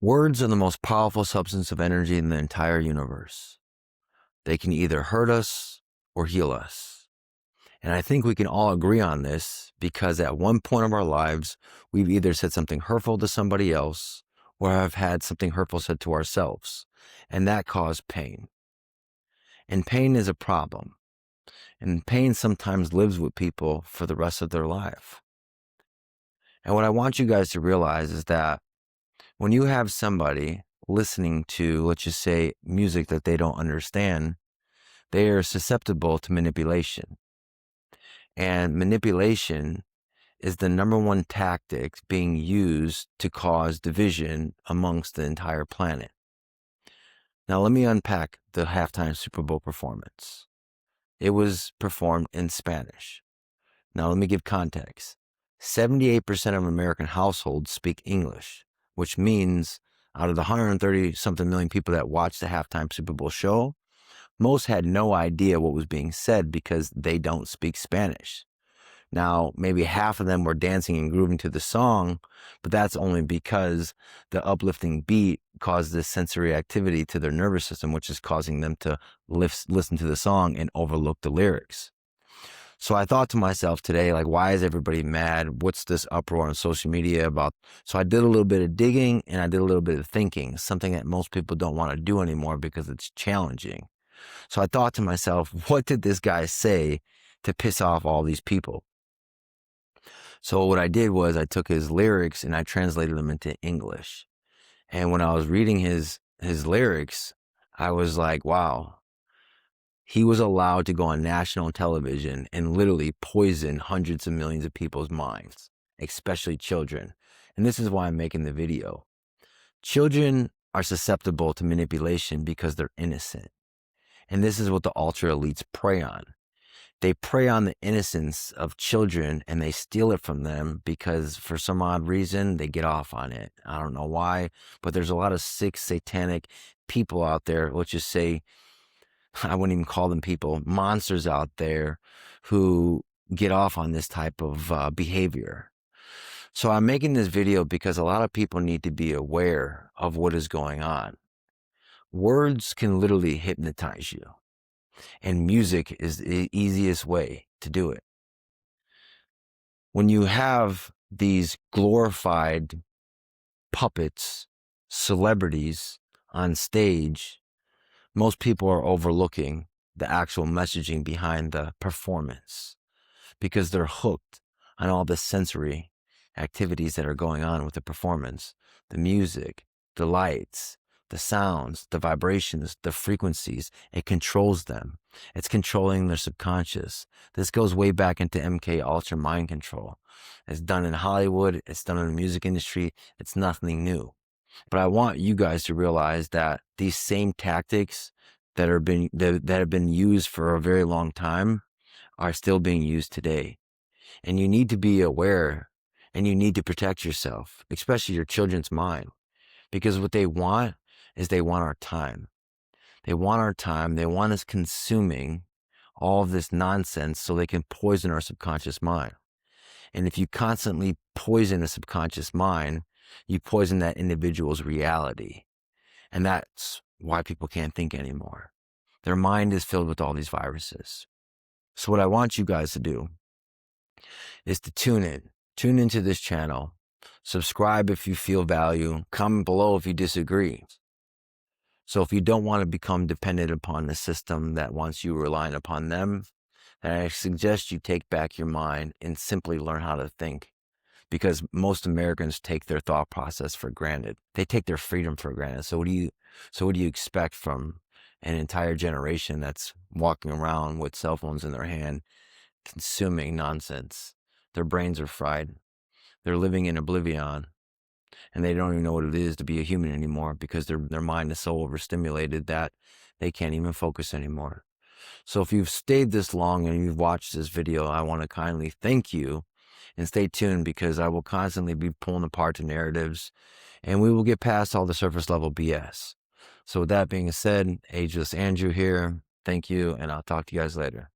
Words are the most powerful substance of energy in the entire universe. They can either hurt us or heal us. And I think we can all agree on this because at one point of our lives, we've either said something hurtful to somebody else or have had something hurtful said to ourselves, and that caused pain. And pain is a problem. And pain sometimes lives with people for the rest of their life. And what I want you guys to realize is that when you have somebody listening to, let's just say, music that they don't understand, they are susceptible to manipulation. And manipulation is the number one tactic being used to cause division amongst the entire planet. Now, let me unpack the halftime Super Bowl performance. It was performed in Spanish. Now, let me give context. 78% of American households speak English, which means out of the 130-something million people that watched the halftime Super Bowl show, most had no idea what was being said because they don't speak Spanish. Now, maybe half of them were dancing and grooving to the song, but that's only because the uplifting beat caused this sensory activity to their nervous system, which is causing them to listen to the song and overlook the lyrics. So I thought to myself today, like, why is everybody mad? What's this uproar on social media about? So I did a little bit of digging and I did a little bit of thinking, something that most people don't want to do anymore because it's challenging. So I thought to myself, what did this guy say to piss off all these people? So what I did was I took his lyrics and I translated them into English. And when I was reading his lyrics, I was like, wow, he was allowed to go on national television and literally poison hundreds of millions of people's minds, especially children. And this is why I'm making the video. Children are susceptible to manipulation because they're innocent. And this is what the ultra elites prey on. They prey on the innocence of children and they steal it from them because for some odd reason, they get off on it. I don't know why, but there's a lot of sick, satanic people out there. Let's just say, I wouldn't even call them people, monsters out there who get off on this type of behavior. So I'm making this video because a lot of people need to be aware of what is going on. Words can literally hypnotize you. And music is the easiest way to do it. When you have these glorified puppets, celebrities on stage, most people are overlooking the actual messaging behind the performance because they're hooked on all the sensory activities that are going on with the performance, the music, the lights, the sounds, the vibrations, the frequencies. It controls them. It's controlling their subconscious. This goes way back into MK Ultra mind control. It's done in Hollywood. It's done in the music industry. It's nothing new. But I want you guys to realize that these same tactics that have been used for a very long time are still being used today. And you need to be aware and you need to protect yourself, especially your children's mind, because what they want is they want our time. They want our time. They want us consuming all of this nonsense so they can poison our subconscious mind. And if you constantly poison a subconscious mind, you poison that individual's reality. And that's why people can't think anymore. Their mind is filled with all these viruses. So what I want you guys to do is to tune into this channel, subscribe if you feel value, comment below if you disagree. So if you don't want to become dependent upon the system that wants you relying upon them, then I suggest you take back your mind and simply learn how to think. Because most Americans take their thought process for granted. They take their freedom for granted. So what do you expect from an entire generation that's walking around with cell phones in their hand, consuming nonsense? Their brains are fried. They're living in oblivion. And they don't even know what it is to be a human anymore because their mind is so overstimulated that they can't even focus anymore. So if you've stayed this long and you've watched this video, I want to kindly thank you and stay tuned because I will constantly be pulling apart the narratives and we will get past all the surface level BS. So with that being said, Ageless Andrew here. Thank you, and I'll talk to you guys later.